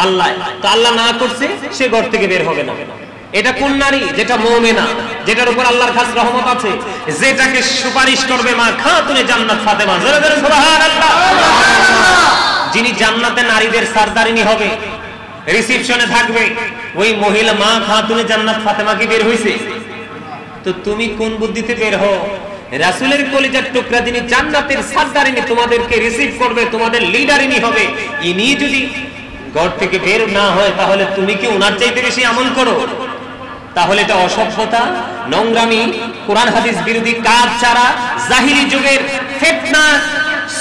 আল্লাহ। তো আল্লাহ না করছে, সে ঘর থেকে বের হবে না। এটা কোন নারী? যেটা মুমিনা, যেটার উপর আল্লাহর খাস রহমত আছে, যেটাকে সুপারিশ করবে মা খাতুনে জান্নাত ফাতেমা। জোরে জোরে সুবহানাল্লাহ। যিনি জান্নাতে নারীদের সরদারিনী হবে, রিসেপশনে থাকবে, ওই মহিলা মা খাতুনে জান্নাত ফাতেমা কি বের হইছে? তো তুমি কোন বুদ্ধিতে বের হও? রাসূলের কলিজার টুকরা যিনি জান্নাতের সরদারিনী, তোমাদেরকে রিসিভ করবে, তোমাদের লিডারিনী হবে, ইনি যদি ঘর থেকে বের না হয়, তাহলে তুমি কি ওনার চাইতে বেশি আমল করো? তাহলে এটা অসভ্যতা, নোংরামি, কোরআন হাদিস বিরোধী কাজ ছাড়া জাহিলি যুগের ফিতনা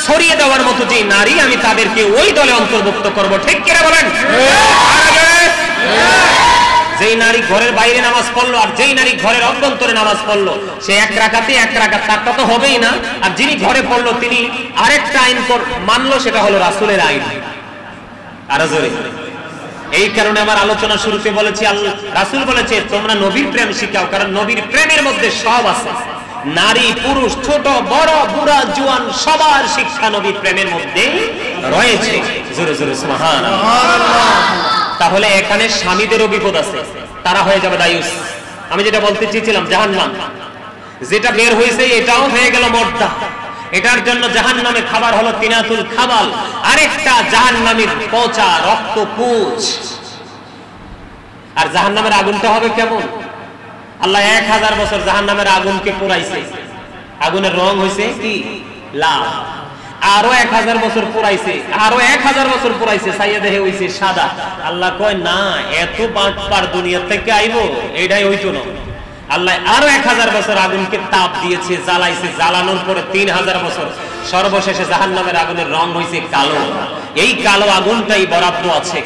ছড়িয়ে দেওয়ার মতো যে নারী, আমি তাদেরকে ওই দলে অন্তর্ভুক্ত করব। ঠিক কি না বলেন? যেই নারী ঘরের বাইরে নামাজ পড়লো আর যেই নারী ঘরের অভ্যন্তরে নামাজ পড়লো, সে 1 রাকাতে 1 রাকাত, তারটা তো হবেই না। আর যিনি ঘরে পড়লো তিনি আরেকটা আইন মানলো, সেটা হলো রাসূলের আইন। আরো জোরে। এই কারণে আমার আলোচনা শুরুতে বলেছি, আল্লাহ রাসূল বলেছে তোমরা নবীর প্রেম শিখাও, কারণ নবীর প্রেমের মধ্যে সব আছে। নারী পুরুষ ছোট বড় বুড়া জোয়ান সবার শিক্ষা নবীর প্রেমের মধ্যে রয়েছে। জোরে জোরে সুবহানাল্লাহ। তাহলে এখানে স্বামীদেরও বিপদ আছে, তারা হয়ে যাবে দায়ুস। আমি যেটা বলতে চেয়েছিলাম জাহান্নাম, যেটা বের হয়েছে এটাও হয়ে গেল মর্দা। এটার জন্য জাহান্নামে খাবার হলো তিনাতুল খাবাল, আরেকটা জাহান্নামের পচা রক্ত পুঁজ। আর জাহান্নামের আগুনটা হবে কেমন? আল্লাহ 1000 বছর জাহান্নামের আগুনকে পোড়াইছে, আগুনের রং হয়েছে কি লাল। আরো 1000 বছর পোড়াইছে, আরো 1000 বছর পোড়াইছে, সাইয়া দেহে হইছে সাদা। আল্লাহ কয় না, এত বাটপার দুনিয়া থেকে আইবো এটাই হইতো না। আল্লাহ আরো 1000 বছর আগুনকে তাপ দিয়েছে, জ্বালাইছে, জ্বালানোর পরে 3000 বছর, সর্বশেষে জাহান্নামের আগুনের রং হইছে কালো। এই কালো আগুনটাই বরাদ্দ আছে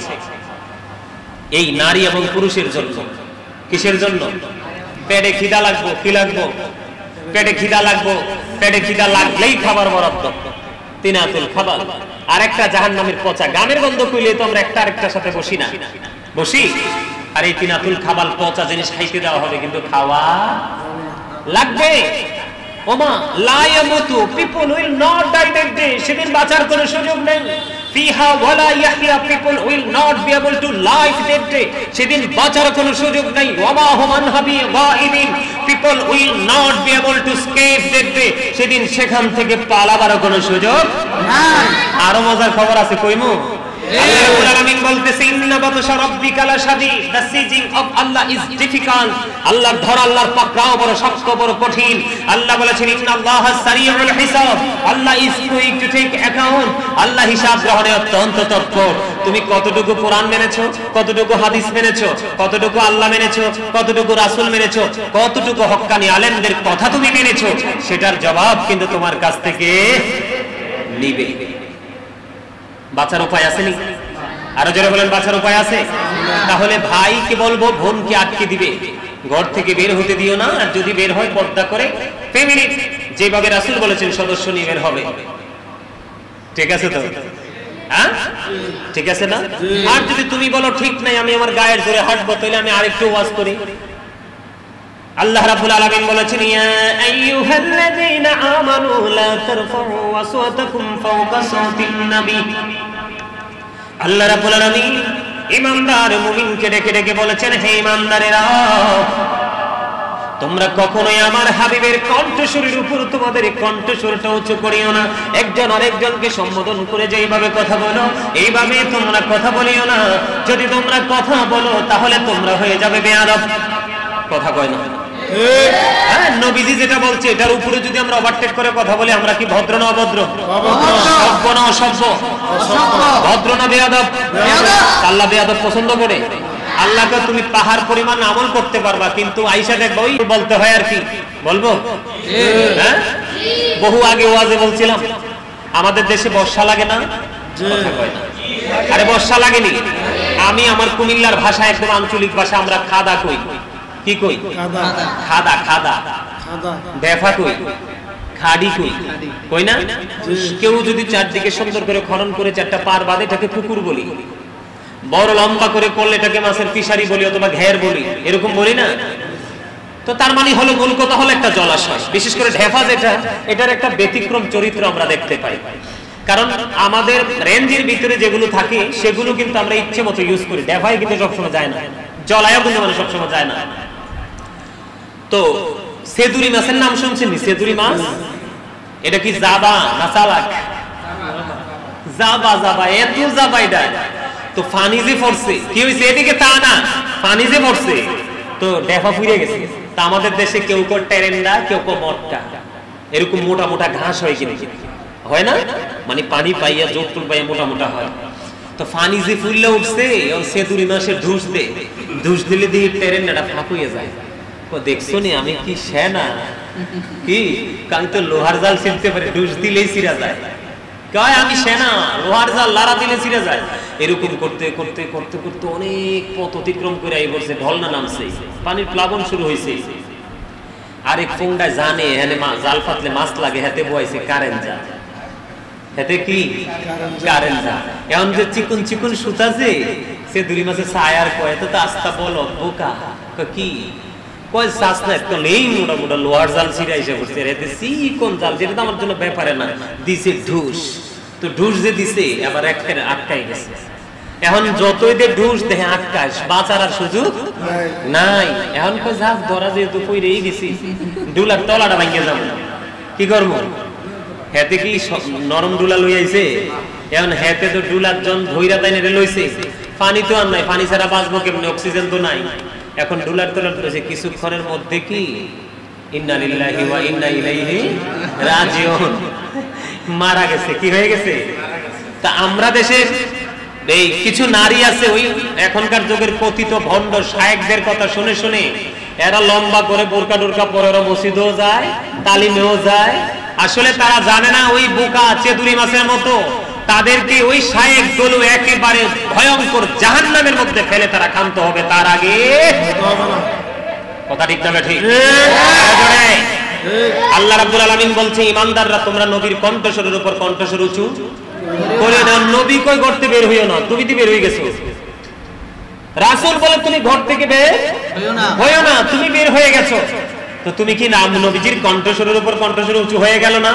এই নারী এবং পুরুষের জন্য। কিসের জন্য? পেটে খিদা লাগবো, কি লাগবো? পেটে খিদা লাগবো, পেটে খিদা লাগলেই খাবার বরাদ্দ, তিনাতুল খাবার। আরেকটা জাহান্নামের পচা গামের গন্ধ কইলে তো আমরা একটা আরেকটার সাথে বসি না, বসি? আর এই তিনাতুল খাবার পচা জিনিস খাইতে দেওয়া হবে, কিন্তু খাওয়া লাগবে। ওমা লা ইয়ামুতু, people will not die that day, সেদিন বাঁচার কোনো সুযোগ নেই। ফিহা ওয়ালা ইয়াহইয়া, people will not be able to live that day, সেদিন বাঁচার কোনো সুযোগ নেই। ওয়ামা হুম আনহাবি গাইবিন, people will not be able to escape that day, সেদিন সেখান থেকে পালাবার কোনো সুযোগ নাই। আরো মজার খবর আছে, কইমু? আল্লাহ রাব্বুল আলামিন বলতেছে ইন্না বাতশা রাব্বিকা লাশাদীদ, the seizing of Allah is difficult. আল্লাহর ধরা, আল্লাহর পাকড়াও বড় শক্ত, বড় কঠিন। আল্লাহ বলেছেন ইন্নাল্লাহা সারিউল হিসাব, Allah is quick to take account, Allah হিসাব গ্রহণে অত্যন্ত তৎপর। তুমি কতটুকু কোরআন মেনেছো, কতটুকু হাদিস মেনেছো, কতটুকু আল্লাহ মেনেছো, কতটুকু রাসূল মেনেছো, কতটুকু হক্কানি আলেমদের কথা তুমি মেনেছো, সেটার জবাব কিন্তু তোমার কাছ থেকে নিবে। বাঁচার উপায় আছে নি? আরো জোরে বলেন, বাঁচার উপায় আছে? তাহলে ভাইকে বলবো বোনকে আটকে দিবে, ঘর থেকে বের হতে দিও না। আর যদি বের হয় পর্দা করে ফ্যামিলি যেভাবে রাসূল বলেছেন সদস্য নিয়ে বের হবে। ঠিক আছে তো? হ্যাঁ ঠিক আছে না? আর যদি তুমি বলো ঠিক নাই, আমি আমার গায়ের জোরে হাঁটবো, তাহলে আমি আরেকটু ওয়াজ করি। আল্লাহ রাব্বুল আলামিন বলেছেন ইয়া আইয়ুহাল্লাযীনা আমানু লা তারফাউ আসওয়াতাকুম ফাওকা সাওতিন নবী। আল্লাহ রাব্বুল আলামিন ঈমানদার মুমিনকে ডেকে ডেকে বলেছেন, হে ঈমানদারেরা, তোমরা কখনোই আমার হাবিবের কণ্ঠস্বরের উপর তোমাদের কণ্ঠস্বরটা উঁচু করিও না। একজন আরেকজনকে সম্বোধন করে যেইভাবে কথা বলো, এইভাবে তোমরা কথা বলিও না। যদি তোমরা কথা বলো তাহলে তোমরা হয়ে যাবে বেয়াদব। কথা কয় না? হ্যাঁ, নবীজি যেটা বলছে এটার উপরে যদি আমরা ওভারটেক করে কথা বলি, আমরা কি ভদ্র না অভদ্র? সভ্য না অসভ্য? ভদ্র না বেয়াদব? আল্লাহ বেয়াদব পছন্দ করে? আল্লাহকে তুমি পাহাড় পরিমাণ আমল করতে পারবা, কিন্তু আইসা দেখবো ওই বলতে হয় আর কি বলবো। হ্যাঁ, বহু আগে ওয়াজে বলছিলাম আমাদের দেশে বর্ষা লাগে না? আরে বর্ষা লাগেনি? আমি আমার কুমিল্লার ভাষা, একদম আঞ্চলিক ভাষা, আমরা খাদা কই। কি কই? খাদা। খাদা বেফা কই, খাডি কই, কই না? কেউ যদি চারদিকে সুন্দর করে খনন করে চারটা পার বাঁধে, এটাকে পুকুর বলি। বড় লম্বা করে করলে এটাকে মাছের ফিশারি বলি অথবা ঘের বলি, এরকম বলি না? তো তার মানে হলো মূল কথা হলো একটা জলাশয়। বিশেষ করে ঢেফা যেটা, এটার একটা ব্যতিক্রম চরিত্র আমরা দেখতে পাই। কারণ আমাদের রেঞ্জের ভিতরে যেগুলো থাকে সেগুলো কিন্তু আমরা ইচ্ছে মতো ইউজ করি। ঢেফায় কিন্তু সবসময় যায় না, জলায়ও কিন্তু মানে সবসময় যায় না। তো সেদুরি মাছের নাম শুনছেন? সেদুরি মাছ, এটা কি জাবা না চালাক? জাবা। জাবা, এত জাবা এটা। তো ফানি যে পড়ছে, কি হয়েছে? এদিকে তা না, ফানি যে পড়ছে তো ডেফা ফুরিয়ে গেছে। তা আমাদের দেশে কেউ কেউ টেরেন্ডা, কেউ কেউ মটকা, এরকম মোটা মোটা ঘাস হয়, কিনা হয় না? মানে পানি পাইয়া জোরতুল পাইয়া মোটা মোটা হয়। তো ফানি যে ফুললে উঠছে, সেদুরি মাছের ধুস দিলে দিয়ে টেরেন্ডাটা ফাঁক হয়ে যায়। দেখছো নি আমি কি সেনা? কি আমি তো লোহার জাল ছিঁড়তে পারি, ডুস দিলেই ছিঁড়া যায়। কয় আমি সেনা, লোহার জাল লারা দিলে ছিঁড়া যায়। এরকম করতে করতে করতে করতে অনেক পথ অতিক্রম করে আই বলছে, ঢলনা নামছে, পানির প্লাবন শুরু হয়েছে। আরেক ফোংডায় জানে হ্যাঁ জাল ফাতলে মাছ লাগে, হাতে বয়াইছে কারেন্ট জাল। এতে কি কারেন্ট যা এখন যে চিকুন চিকুন সুতা যে সে দুই মাসে ছায়ার কয় তো আস্তা বলো বোকা কি কয় শ্বাস না তো নেই মোটা মোটা লোহার জাল ছিঁড়ে এসে পড়ছে এতে চিকন জাল যেটা তো আমার জন্য ব্যাপারে না দিছে ঢুস তো ঢুস যে দিছে আবার একটা আটকাই গেছে এখন যতই দে ঢুস দেখে আটকাস বাঁচার আর সুযোগ নাই এখন কয় যা ধরা যেহেতু কইরেই গেছি ডুলার তলাটা ভাঙিয়ে যাবো কি করবো হেতে কি নরম ডুলা লই আইছে এখন হেতে তো ডুলার জন ধইরা তাইনে লইছে পানি তো আর নাই পানি ছাড়া বাঁচবো কেমনে অক্সিজেন তো নাই এখন ডুলার তোলার লইছে কিছুক্ষণের মধ্যে কি ইন্না লিল্লাহি ওয়া ইন্না ইলাইহি রাজিউন মারা গেছে কি হয়ে গেছে তা আমরা দেশে এই কিছু নারী আছে ওই এখনকার যুগের পতিত ভণ্ড শায়েখদের কথা শুনে শুনে এরা লম্বা করে বোরকা ডোরকা পরে ওরা মসজিদেও যায় তালিমেও যায় আসলে তারা জানে না ওই বোকা চেদুরি মাছের মতো তাদেরকে ওই শায়েখ গুলো একেবারে ভয়ঙ্কর জাহান্নামের মধ্যে ফেলে তারা ক্ষান্ত হবে তার আগে কথা ঠিক না ঠিক আল্লাহ রাব্বুল আলামিন বলছে ঈমানদাররা তোমরা নবীর কণ্ঠস্বরের উপর কণ্ঠস্বর উঁচু করে না নবী কই করতে বের হইও না তুমি তো বের হয়ে গেছো রাসূল বলে তুমি ঘর থেকে বের হইও না তুমি বের হয়ে গেছো তো তুমি কি নাম নবীজির কণ্ঠস্বরের উপর কণ্ঠস্বর উঁচু হয়ে গেল না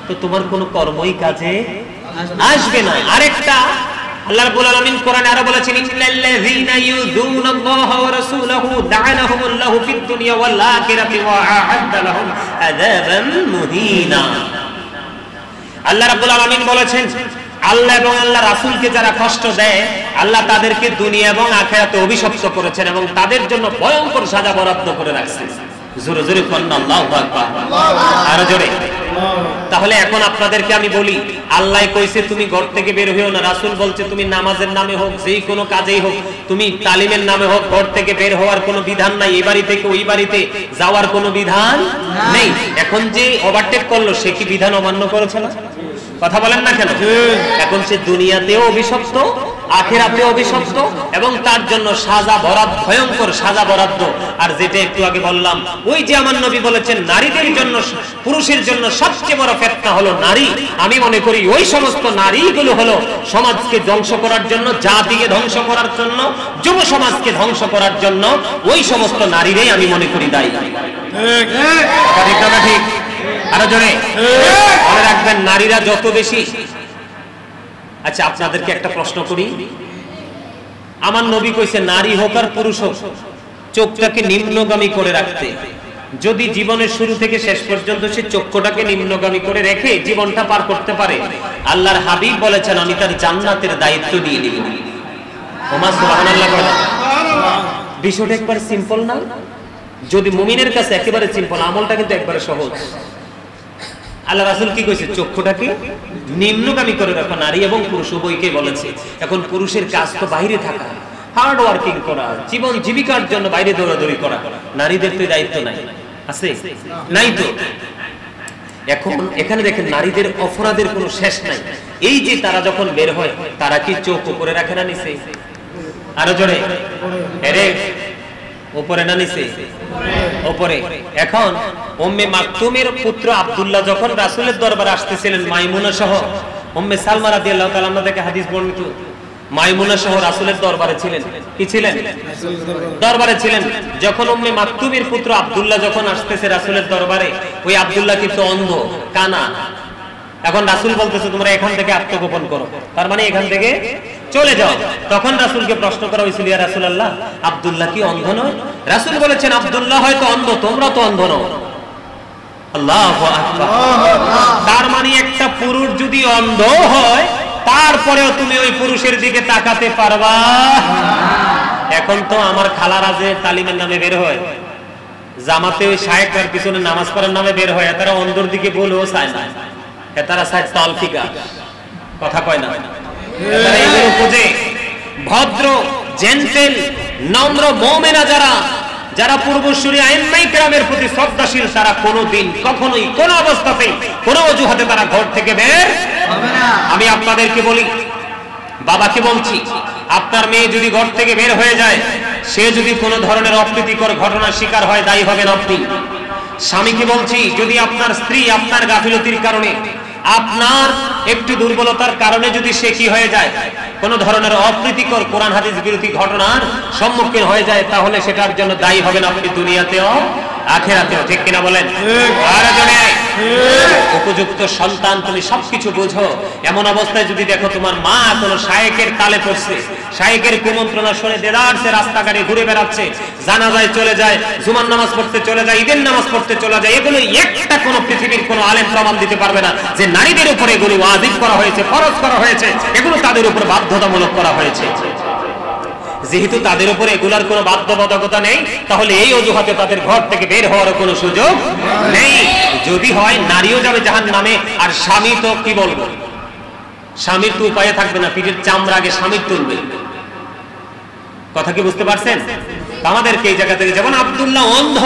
তো তোমার কোনো কর্মই কাজে আসবে না আরেকটা আল্লাহ রাব্বুল আলামিন কোরআনে আরো বলেছেন ইন্নাল্লাযীনা ইউযুনাল্লাহা ওয়া রাসূলাহু লা'আনাহুমুল্লাহু ফিদ দুনিয়া ওয়াল আখিরাতি ওয়া আ'আদ্দা লাহুম আযাবান মুহিনা আল্লাহ রাব্বুল আলামিন বলেছেন আল্লাহ এবং আল্লাহ রাসূলকে যারা কষ্ট দেয় আল্লাহ তাদেরকে দুনিয়া এবং আখিরাতে অভিশপ্ত করেছেন এবং তাদের জন্য ভয়ঙ্কর সাজা বরাদ্দ করে রাখছেন জোরে জোরে বলুন আল্লাহু আকবার আরো জোরে তাহলে এখন আপনাদেরকে আমি বলি আল্লাহ কইছে তুমি ঘর থেকে বের হইও না রাসূল বলছে তুমি নামাজের নামে হোক যেই কোনো কাজেই হোক তুমি তালিমের নামে হোক ঘর থেকে বের হওয়ার কোনো বিধান নাই এই বাড়ি থেকে ওই বাড়িতে যাওয়ার কোনো বিধান নেই এখন যে ওভারটেক করলো সে কি বিধান অমান্য করেছে না কথা বলেন না কেন এখন সে দুনিয়াতেও অভিশপ্ত আখিরাতেও অভিশপ্ত এবং তার জন্য সাজা বরাদ্দ ভয়ঙ্কর সাজা বরাদ্দ আর যেটা একটু আগে বললাম ওই যে আমার নবী বলেছেন নারীদের জন্য পুরুষের জন্য সবচেয়ে বড় ফিতনা হলো নারী আমি মনে করি ওই সমস্ত নারীগুলো হলো সমাজকে ধ্বংস করার জন্য জাতিকে ধ্বংস করার জন্য যুব সমাজকে ধ্বংস করার জন্য ওই সমস্ত নারীরাই আমি মনে করি দায়ী ঠিক না ঠিক আরো জোরে মনে রাখবেন নারীরা যত বেশি আচ্ছা আপনাদেরকে একটা প্রশ্ন করি আমার নবী কইছে নারী হোক আর পুরুষ হোক চোখটাকে নিম্নগামী করে রাখতে যদি জীবনের শুরু থেকে শেষ পর্যন্ত সে চক্ষুটাকে নিম্নগামী করে রেখে জীবনটা পার করতে পারে আল্লাহর হাবিব বলেছেন আমি তার জান্নাতের দায়িত্ব দিয়ে নিব ওমা সুবহানাল্লাহ বলেন বিষয়টা একবার সিম্পল না যদি মুমিনের কাছে একেবারে সিম্পল আমলটা কিন্তু একবারে সহজ আল্লাহ রাসূল কি কইছে চক্ষুটাকে নিম্নগামী করে রাখো নারী এবং পুরুষ উভয়কে বলেছে এখন পুরুষের কাজ তো বাইরে থাকা হার্ড ওয়ার্কিং করা জীবন জীবিকার জন্য বাইরে দৌড়াদৌড়ি করা নারীদের তো দায়িত্ব নাই আছে নাই তো এখন এখানে দেখেন নারীদের অপরাধের কোনো শেষ নাই এই যে তারা যখন বের হয় তারা কি চোখ উপরে রাখে না নিচে আরো জোরে আরে উপরে না নিচে উপরে এখন উম্মে মাকতুমের পুত্র আব্দুল্লাহ যখন রাসূলের দরবারে আসতেছিলেন মাইমুনা সহ উম্মে সালমা রাদিয়াল্লাহু তাআলা আনহা থেকে হাদিস বর্ণিত মাইমুনা সহ রাসূলের দরবারে ছিলেন কি ছিলেন দরবারে ছিলেন যখন উম্মে মাকতুমের পুত্র আব্দুল্লাহ যখন আসতেছে রাসূলের দরবারে ওই আব্দুল্লাহ কিন্তু অন্ধ কানা এখন রাসূল বলতেছে তোমরা এখান থেকে আত্মগোপন করো তার মানে এখান থেকে চলে যাও তখন রাসূলকে প্রশ্ন করা হয়েছিল ইয়া রাসূলুল্লাহ আব্দুল্লাহ কি অন্ধ নয় রাসূল বলেছেন আব্দুল্লাহ হয়তো অন্ধ তোমরা তো অন্ধ নও আল্লাহু আকবার তার মানে একটা পুরুষ যদি অন্ধ হয় তারপরেও তুমি ওই পুরুষের দিকে তাকাতে পারবা এখন তো আমার খালারা যে তালিমের নামে বের হয় জামাতে ওই শায়েখের পিছনে নামাজ পড়ার নামে বের হয় তারা অন্ধর দিকে বলেও চায় না তারা চায় তালফিকা কথা কয় না তারা এগুলো খুঁজে ভদ্র জেন্টেল নম্র মুমিনা যারা যারা পূর্বসূরি আইম্মায়ে কেরামের প্রতি শ্রদ্ধাশীল তারা কোনোদিন কখনোই কোনো অবস্থাতেই কোনো অজুহাতে তারা ঘর থেকে বের হবে না আমি আপনাদেরকে বলি বাবাকে বলছি আপনার মেয়ে যদি ঘর থেকে বের হয়ে যায় সে যদি কোনো ধরনের অপ্রীতিকর ঘটনার শিকার হয় দায়ী হবেন আপনি স্বামীকে বলছি যদি আপনার স্ত্রী আপনার গাফিলতির কারণে আপনার একটু দুর্বলতার কারণে যদি সে কি হয়ে যায়, কোন ধরনের অপ্রীতিকর কোরআন হাদিস বিরোধী ঘটনার সম্মুখীন হয়ে যায়, তাহলে সেটার জন্য দায়ী হবেন আপনি দুনিয়াতেও আখিরাতেও। ঠিক কিনা বলেন? আর জনে উপযুক্ত সন্তান, তুমি সবকিছু বুঝো, এমন অবস্থায় যদি দেখো তোমার মা কোনো শায়েকের তালে পড়ছে, শায়েকের কুমন্ত্রণা শুনে দেদারসে রাস্তাঘাটে ঘুরে বেড়াচ্ছে, জানাজায় চলে যায়, জুমার নামাজ পড়তে চলে যায়, ঈদের নামাজ পড়তে চলে যায়, এগুলো একটা কোন পৃথিবীর কোন আলেম প্রমাণ দিতে পারবে না যে নারীদের উপরে এগুলো ওয়াজিব করা হয়েছে, ফরজ করা হয়েছে, এগুলো তাদের উপর বাধ্যতামূলক করা হয়েছে। যেহেতু তাদের উপর এগুলার কোনো বাধ্যবাধকতা নেই, তাহলে এই অজুহাতে তাদের ঘর থেকে বের হওয়ার কোনো সুযোগ নেই। যদি হয় নারীও যাবে জাহান্নামে, আর স্বামী তো কি বলবো, স্বামীর তো উপায়ে থাকবে না, পিঠের চামড়া আগে স্বামীর তুলবে। কথা কি বুঝতে পারছেন? আমাদেরকে এই জায়গা থেকে, যেমন আব্দুল্লাহ অন্ধ,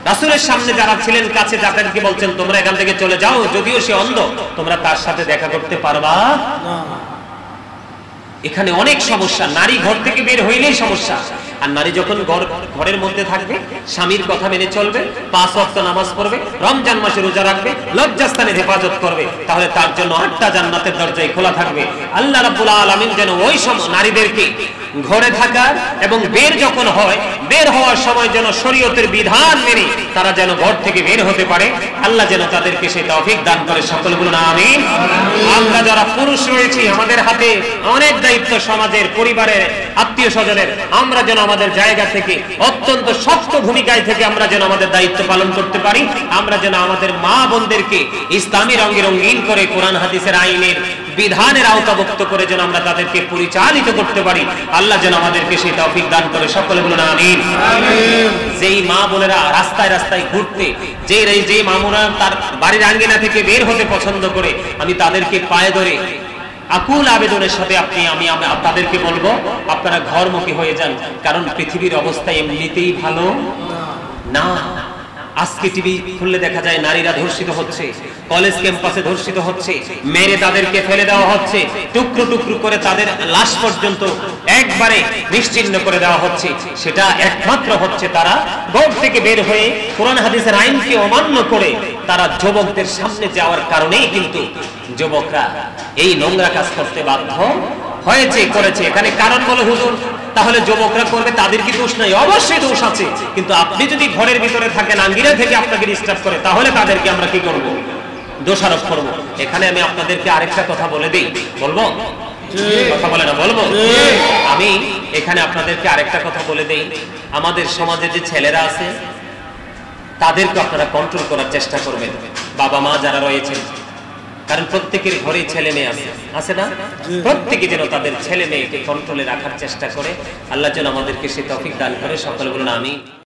রাসূলের সামনে যারা ছিলেন কাছে, যাদেরকে বলছেন তোমরা এখান থেকে চলে যাও, যদিও সে অন্ধ, তোমরা তার সাথে দেখা করতে পারবা না। এখানে অনেক সমস্যা, নারী ঘর থেকে বের হইলেই সমস্যা। আর নারী যখন ঘরের মধ্যে থাকবে, স্বামীর কথা মেনে চলবে, 5 ওয়াক্ত নামাজ পড়বে, রমজান মাসে রোজা রাখবে, লজ্জাস্থানের হেফাজত করবে, তাহলে তার জন্য 8টা জান্নাতের দরজাই খোলা থাকবে। আল্লাহ রাব্বুল আলামিন যেন ওই সব নারীদেরকে ঘরে থাকার এবং বের যখন হয়, বের হওয়ার সময় যেন শরীয়তের বিধান মেনে তারা যেন ঘর থেকে বের হতে পারে, আল্লাহ যেন তাদেরকে সেই তৌফিক দান করে। সকলে বলুন আমিন। আমরা যারা পুরুষ রয়েছি, আমাদের হাতে অনেক দায়িত্ব, সমাজের, পরিবারের, আত্মীয় স্বজনের, আমরা যেন আমাদের জায়গা থেকে অত্যন্ত শক্ত ভূমিকায় থেকে আমরা যেন আমাদের দায়িত্ব পালন করতে পারি। আমরা যেন আমাদের মা বোনদেরকে ইসলামী রঙে রঙিন করে কোরআন হাদিসের আইনের বিধানের আওতাভুক্ত করে যেন আমরা তাদেরকে পরিচালিত করতে পারি। আল্লাহ যেন আমাদেরকে সেই তৌফিক দান করে। সকলে বলুন আমিন। যেই মা বোনেরা রাস্তায় রাস্তায় ঘুরতে, যে মা বোনেরা তার বাড়ির আঙ্গিনা থেকে বের হতে পছন্দ করে, আমি তাদেরকে পায়ে ধরে আকুল আবেদনের সাথে আমি আপনাদেরকে বলবো, আপনারা ঘরমুখী হয়ে যান, কারণ পৃথিবীর অবস্থা এমনিতেই ভালো না। আজকে টিভি খুললে দেখা যায় নারীরা ধর্ষিত হচ্ছে, কলেজ ক্যাম্পাসে ধর্ষিত হচ্ছে, মেরে তাদেরকে ফেলে দেওয়া হচ্ছে, টুকরো টুকরো করে তাদের লাশ পর্যন্ত একবারে নিশ্চিহ্ন করে দেওয়া হচ্ছে। সেটা একমাত্র হচ্ছে তারা ঘর থেকে বের হয়ে কোরআন হাদিসের আইনকে অমান্য করে তারা যুবকদের সামনে যাওয়ার কারণেই কিন্তু যুবকরা এই নোংরা কাজ করতে বাধ্য হয়েছে, করেছে। এখানে কারণ বলে হুজুর, তাহলে যুবকরা করবে, তাদের কি দোষ নাই? অবশ্যই দোষ আছে, কিন্তু আপনি যদি ঘরের ভিতরে থাকেন, আঙ্গিনা থেকে আপনাকে ডিস্টার্ব করে, তাহলে তাদেরকে আমরা কি করব? দোষারোপ করব। এখানে আমি আপনাদেরকে আরেকটা কথা বলে দিই, বলবো? কথা বলে না, বলবো? আমি এখানে আপনাদেরকে আরেকটা কথা বলে দেই, আমাদের সমাজে যে ছেলেরা আছে তাদেরকে আপনারা কন্ট্রোল করার চেষ্টা করবেন, বাবা মা যারা রয়েছেন, কারণ প্রত্যেকের ঘরে ছেলে মেয়ে আছে না? প্রত্যেকে যেন তাদের ছেলে মেয়েকে কন্ট্রোলে রাখার চেষ্টা করে। আল্লাহ যেন আমাদেরকে সেই তৌফিক দান করে। সকলে বলুন আমিন।